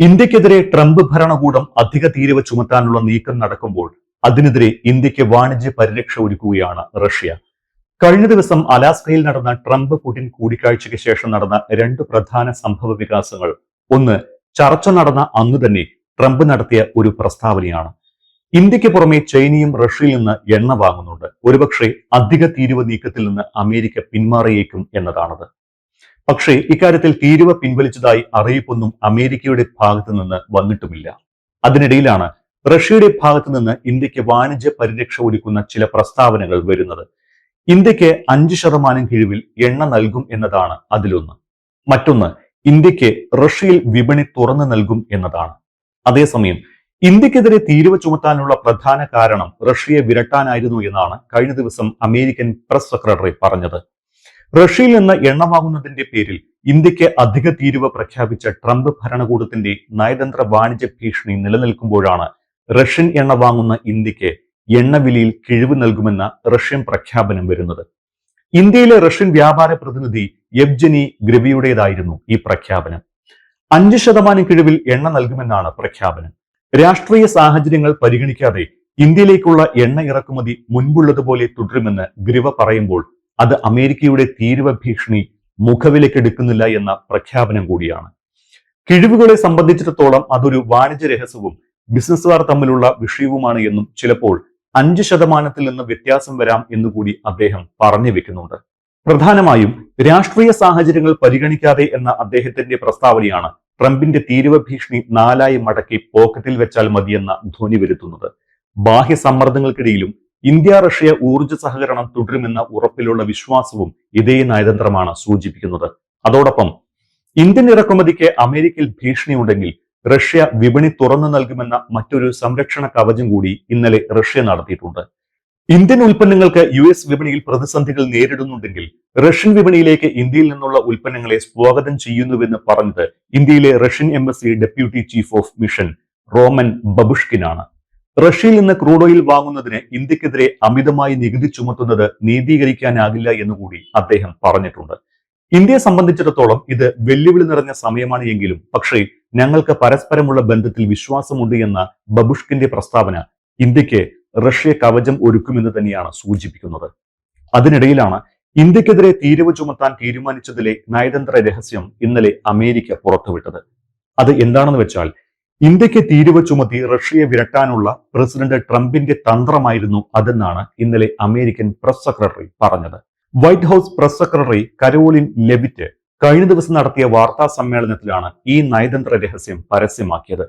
ഇന്ത്യക്കെതിരെ ട്രംപ് ഭരണകൂടം അധിക തീരുവ ചുമത്താനുള്ള നീക്കം നടക്കുമ്പോൾ അതിനെതിരെ ഇന്ത്യക്ക് വാണിജ്യ പരിരക്ഷ ഒരുക്കുകയാണ് റഷ്യ. കഴിഞ്ഞ ദിവസം അലാസ്കയിൽ നടന്ന ട്രംപ് പുടിൻ കൂടിക്കാഴ്ചയ്ക്ക് ശേഷം നടന്ന രണ്ട് പ്രധാന സംഭവ വികാസങ്ങൾ. ഒന്ന്, ചർച്ച നടന്ന അന്നു തന്നെ ട്രംപ് നടത്തിയ ഒരു പ്രസ്താവനയാണ്. ഇന്ത്യക്ക് പുറമെ ചൈനയും റഷ്യയിൽ നിന്ന് എണ്ണ വാങ്ങുന്നുണ്ട്, ഒരുപക്ഷെ അധിക തീരുവ നീക്കത്തിൽ നിന്ന് അമേരിക്ക പിന്മാറിയേക്കും എന്നതാണത്. പക്ഷേ ഇക്കാര്യത്തിൽ തീരുവ പിൻവലിച്ചതായി അറിയിപ്പൊന്നും അമേരിക്കയുടെ ഭാഗത്തു നിന്ന് വന്നിട്ടുമില്ല. അതിനിടയിലാണ് റഷ്യയുടെ ഭാഗത്തു നിന്ന് ഇന്ത്യക്ക് വാണിജ്യ പരിരക്ഷ ഒരുക്കുന്ന ചില പ്രസ്താവനകൾ വരുന്നത്. ഇന്ത്യക്ക് 5% കിഴിവിൽ എണ്ണ നൽകും എന്നതാണ് അതിലൊന്ന്. മറ്റൊന്ന്, ഇന്ത്യക്ക് റഷ്യയിൽ വിപണി തുറന്നു നൽകും എന്നതാണ്. അതേസമയം ഇന്ത്യക്കെതിരെ തീരുവ ചുമത്താനുള്ള പ്രധാന കാരണം റഷ്യയെ വിരട്ടാനായിരുന്നു എന്നാണ് കഴിഞ്ഞ ദിവസം അമേരിക്കൻ പ്രസ് സെക്രട്ടറി പറഞ്ഞത്. റഷ്യയിൽ നിന്ന് എണ്ണ വാങ്ങുന്നതിന്റെ പേരിൽ ഇന്ത്യക്ക് അധിക തീരുവ പ്രഖ്യാപിച്ച ട്രംപ് ഭരണകൂടത്തിന്റെ നയതന്ത്ര വാണിജ്യ ഭീഷണി നിലനിൽക്കുമ്പോഴാണ് റഷ്യൻ എണ്ണ വാങ്ങുന്ന ഇന്ത്യക്ക് എണ്ണവിലയിൽ കിഴിവ് നൽകുമെന്ന റഷ്യൻ പ്രഖ്യാപനം വരുന്നത്. ഇന്ത്യയിലെ റഷ്യൻ വ്യാപാര പ്രതിനിധി യെവ്ജനി ഗ്രിവിയുടേതായിരുന്നു ഈ പ്രഖ്യാപനം. 5% കിഴിവിൽ എണ്ണ നൽകുമെന്നാണ് പ്രഖ്യാപനം. രാഷ്ട്രീയ സാഹചര്യങ്ങൾ പരിഗണിക്കാതെ ഇന്ത്യയിലേക്കുള്ള എണ്ണ ഇറക്കുമതി മുൻപുള്ളതുപോലെ തുടരുമെന്ന് ഗ്രിവ പറയുമ്പോൾ അത് അമേരിക്കയുടെ തീരുവ ഭീഷണി മുഖവിലക്കെടുക്കുന്നില്ല എന്ന പ്രഖ്യാപനം കൂടിയാണ്. കിഴിവുകളെ സംബന്ധിച്ചിടത്തോളം അതൊരു വാണിജ്യ രഹസ്യവും ബിസിനസ്സുകാർ തമ്മിലുള്ള വിഷയവുമാണ് എന്നും ചിലപ്പോൾ 5% നിന്ന് വ്യത്യാസം വരാം എന്നുകൂടി അദ്ദേഹം പറഞ്ഞു വെക്കുന്നുണ്ട്. പ്രധാനമായും രാഷ്ട്രീയ സാഹചര്യങ്ങൾ പരിഗണിക്കാതെ എന്ന അദ്ദേഹത്തിന്റെ പ്രസ്താവനയാണ് ട്രംപിന്റെ തീരുവ ഭീഷണി 4 മടക്കി പോക്കറ്റിൽ വെച്ചാൽ മതിയെന്ന ധ്വനി വരുത്തുന്നത്. ബാഹ്യ സമ്മർദ്ദങ്ങൾക്കിടയിലും ഇന്ത്യ റഷ്യ ഊർജ്ജ സഹകരണം തുടരുമെന്ന ഉറപ്പിലുള്ള വിശ്വാസവും ഇതേ നയതന്ത്രമാണ് സൂചിപ്പിക്കുന്നത്. അതോടൊപ്പം ഇന്ത്യൻ ഇറക്കുമതിക്ക് അമേരിക്കയിൽ ഭീഷണിയുണ്ടെങ്കിൽ റഷ്യ വിപണി തുറന്നു നൽകുമെന്ന മറ്റൊരു സംരക്ഷണ കവചം കൂടി ഇന്നലെ റഷ്യ നടത്തിയിട്ടുണ്ട്. ഇന്ത്യൻ ഉൽപ്പന്നങ്ങൾക്ക് US വിപണിയിൽ പ്രതിസന്ധികൾ നേരിടുന്നുണ്ടെങ്കിൽ റഷ്യൻ വിപണിയിലേക്ക് ഇന്ത്യയിൽ നിന്നുള്ള ഉൽപ്പന്നങ്ങളെ സ്വാഗതം ചെയ്യുന്നുവെന്ന് പറഞ്ഞത് ഇന്ത്യയിലെ Russian embassy deputy chief of mission Roman ബബുഷ്കിനാണ്. റഷ്യയിൽ നിന്ന് ക്രൂഡ് ഓയിൽ വാങ്ങുന്നതിന് ഇന്ത്യക്കെതിരെ അമിതമായി നികുതി ചുമത്തുന്നത് നീതീകരിക്കാനാകില്ല എന്നുകൂടി അദ്ദേഹം പറഞ്ഞിട്ടുണ്ട്. ഇന്ത്യയെ സംബന്ധിച്ചിടത്തോളം ഇത് വെല്ലുവിളി നിറഞ്ഞ സമയമാണ് എങ്കിലും പക്ഷേ ഞങ്ങൾക്ക് പരസ്പരമുള്ള ബന്ധത്തിൽ വിശ്വാസമുണ്ട് എന്ന ബബുഷ്കിന്റെ പ്രസ്താവന ഇന്ത്യക്ക് റഷ്യ കവചം ഒരുക്കുമെന്ന് തന്നെയാണ് സൂചിപ്പിക്കുന്നത്. അതിനിടയിലാണ് ഇന്ത്യക്കെതിരെ തീരുവ ചുമത്താൻ തീരുമാനിച്ചതിലെ നയതന്ത്ര രഹസ്യം ഇന്നലെ അമേരിക്ക പുറത്തുവിട്ടത്. അത് എന്താണെന്ന് വെച്ചാൽ, ഇന്ത്യക്ക് തീരുവ ചുമത്തി റഷ്യയെ വിരട്ടാനുള്ള പ്രസിഡന്റ് ട്രംപിന്റെ തന്ത്രമായിരുന്നു അതെന്നാണ് ഇന്നലെ അമേരിക്കൻ പ്രസ് സെക്രട്ടറി പറഞ്ഞത്. White house press secretary Karoline Leavitt കഴിഞ്ഞ ദിവസം നടത്തിയ വാർത്താ സമ്മേളനത്തിലാണ് ഈ നയതന്ത്ര രഹസ്യം പരസ്യമാക്കിയത്.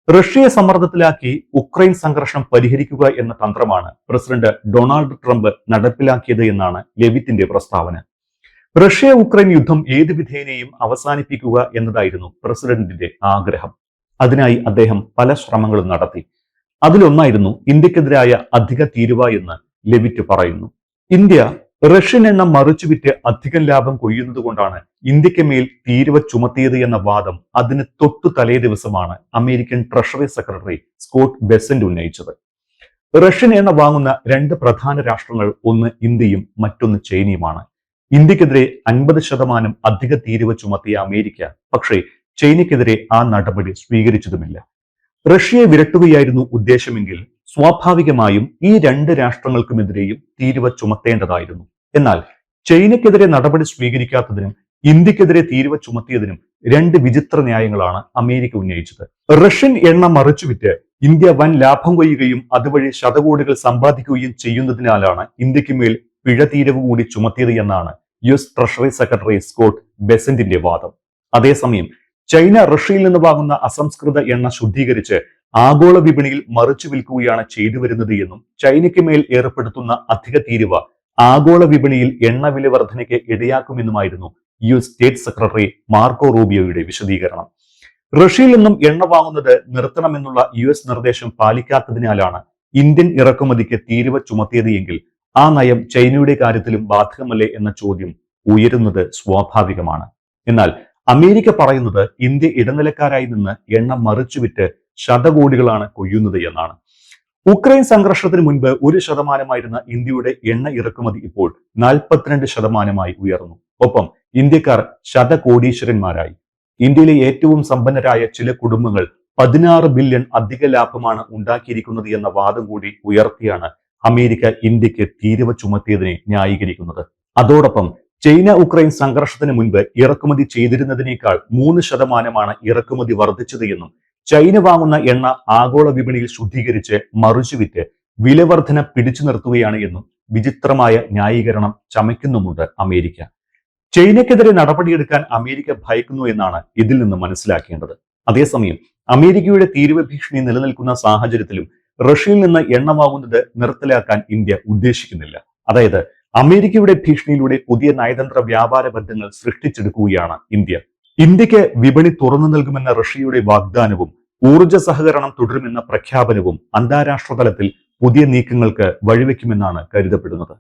റഷ്യയെ സമ്മർദ്ദത്തിലാക്കി ഉക്രൈൻ സംഘർഷം പരിഹരിക്കുക എന്ന തന്ത്രമാണ് പ്രസിഡന്റ് ഡൊണാൾഡ് ട്രംപ് നടപ്പിലാക്കിയത് എന്നാണ് ലെവിറ്റിന്റെ പ്രസ്താവന. റഷ്യ ഉക്രൈൻ യുദ്ധം ഏത് വിധേനയും അവസാനിപ്പിക്കുക എന്നതായിരുന്നു പ്രസിഡന്റിന്റെ ആഗ്രഹം. അതിനായി അദ്ദേഹം പല ശ്രമങ്ങളും നടത്തി. അതിലൊന്നായിരുന്നു ഇന്ത്യക്കെതിരായ അധിക തീരുവ എന്ന് ലെവിറ്റ് പറയുന്നു. ഇന്ത്യ റഷ്യൻ എണ്ണ മറിച്ചുവിറ്റ് അധികം ലാഭം കൊയ്യുന്നത് കൊണ്ടാണ് ഇന്ത്യക്ക് മേൽ തീരുവ ചുമത്തിയത് എന്ന വാദം അതിന് തൊട്ടു തലേ ദിവസമാണ് American treasury secretary Scott Bessent ഉന്നയിച്ചത്. റഷ്യൻ എണ്ണ വാങ്ങുന്ന 2 പ്രധാന രാഷ്ട്രങ്ങൾ, ഒന്ന് ഇന്ത്യയും മറ്റൊന്ന് ചൈനയുമാണ്. ഇന്ത്യക്കെതിരെ 50% അധിക തീരുവ ചുമത്തിയ അമേരിക്ക പക്ഷേ ചൈനയ്ക്കെതിരെ ആ നടപടി സ്വീകരിച്ചതുമില്ല. റഷ്യയെ വിരട്ടുകയായിരുന്നു ഉദ്ദേശമെങ്കിൽ സ്വാഭാവികമായും ഈ 2 രാഷ്ട്രങ്ങൾക്കുമെതിരെയും തീരുവ ചുമത്തേണ്ടതായിരുന്നു. എന്നാൽ ചൈനയ്ക്കെതിരെ നടപടി സ്വീകരിക്കാത്തതിനും ഇന്ത്യക്കെതിരെ തീരുവ ചുമത്തിയതിനും 2 വിചിത്ര ന്യായങ്ങളാണ് അമേരിക്ക ഉന്നയിച്ചത്. റഷ്യൻ എണ്ണ മറിച്ചുവിറ്റ് ഇന്ത്യ വൻ ലാഭം കൊയ്യുകയും അതുവഴി ശതകോടികൾ സമ്പാദിക്കുകയും ചെയ്യുന്നതിനാലാണ് ഇന്ത്യക്ക് മേൽ പിഴ തീരുവ കൂടി ചുമത്തിയത് എന്നാണ് US ട്രഷറി സെക്രട്ടറി സ്കോട്ട് ബെസന്റിന്റെ വാദം. അതേസമയം ചൈന റഷ്യയിൽ നിന്ന് വാങ്ങുന്ന അസംസ്കൃത എണ്ണ ശുദ്ധീകരിച്ച് ആഗോള വിപണിയിൽ മറിച്ചു വിൽക്കുകയാണ് ചെയ്തു വരുന്നത് എന്നും ചൈനയ്ക്ക് മേൽ ഏർപ്പെടുത്തുന്ന അധിക തീരുവ ആഗോള വിപണിയിൽ എണ്ണ വില വർധനയ്ക്ക് ഇടയാക്കുമെന്നുമായിരുന്നു US സ്റ്റേറ്റ് സെക്രട്ടറി മാർക്കോ റൂബിയോയുടെ വിശദീകരണം. റഷ്യയിൽ നിന്നും എണ്ണ വാങ്ങുന്നത് നിർത്തണമെന്നുള്ള US നിർദ്ദേശം പാലിക്കാത്തതിനാലാണ് ഇന്ത്യൻ ഇറക്കുമതിക്ക് തീരുവ ചുമത്തിയത് എങ്കിൽ ആ നയം ചൈനയുടെ കാര്യത്തിലും ബാധകമല്ലേ എന്ന ചോദ്യം ഉയരുന്നത് സ്വാഭാവികമാണ്. എന്നാൽ അമേരിക്ക പറയുന്നത് ഇന്ത്യ ഇടനിലക്കാരായി നിന്ന് എണ്ണ മറിച്ചുവിറ്റ് ശതകോടികളാണ് കൊയ്യുന്നത് എന്നാണ്. ഉക്രൈൻ സംഘർഷത്തിന് മുൻപ് 1% ഇന്ത്യയുടെ എണ്ണ ഇറക്കുമതി ഇപ്പോൾ 42% ഉയർന്നു. ഒപ്പം ഇന്ത്യക്കാർ ശതകോടീശ്വരന്മാരായി. ഇന്ത്യയിലെ ഏറ്റവും സമ്പന്നരായ ചില കുടുംബങ്ങൾ 16 ബില്യൺ അധിക ലാഭമാണ് ഉണ്ടാക്കിയിരിക്കുന്നത് എന്ന വാദം കൂടി ഉയർത്തിയാണ് അമേരിക്ക ഇന്ത്യക്ക് തീരുവ ചുമത്തിയതിനെ ന്യായീകരിക്കുന്നത്. അതോടൊപ്പം ചൈന ഉക്രൈൻ സംഘർഷത്തിന് മുൻപ് ഇറക്കുമതി ചെയ്തിരുന്നതിനേക്കാൾ 3% ഇറക്കുമതി വർദ്ധിച്ചത് എന്നും ചൈന വാങ്ങുന്ന എണ്ണ ആഗോള വിപണിയിൽ ശുദ്ധീകരിച്ച് മറിച്ചുവിറ്റ് വിലവർധന പിടിച്ചു നിർത്തുകയാണ് എന്നും വിചിത്രമായ ന്യായീകരണം ചമയ്ക്കുന്നുമുണ്ട് അമേരിക്ക. ചൈനയ്ക്കെതിരെ നടപടിയെടുക്കാൻ അമേരിക്ക ഭയക്കുന്നു എന്നാണ് ഇതിൽ നിന്ന് മനസ്സിലാക്കേണ്ടത്. അതേസമയം അമേരിക്കയുടെ തീരുവ ഭീഷണി നിലനിൽക്കുന്ന സാഹചര്യത്തിലും റഷ്യയിൽ നിന്ന് എണ്ണ വാങ്ങുന്നത് നിർത്തലാക്കാൻ ഇന്ത്യ ഉദ്ദേശിക്കുന്നില്ല. അതായത് അമേരിക്കയുടെ ഭീഷണിയിലൂടെ പുതിയ നയതന്ത്ര വ്യാപാര ബന്ധങ്ങൾ സൃഷ്ടിച്ചെടുക്കുകയാണ് ഇന്ത്യ. ഇന്ത്യക്ക് വിപണി തുറന്നു നൽകുമെന്ന റഷ്യയുടെ വാഗ്ദാനവും ഊർജ്ജ സഹകരണം തുടരുമെന്ന പ്രഖ്യാപനവും അന്താരാഷ്ട്ര തലത്തിൽ പുതിയ നീക്കങ്ങൾക്ക് വഴിവെക്കുമെന്നാണ് കരുതപ്പെടുന്നത്.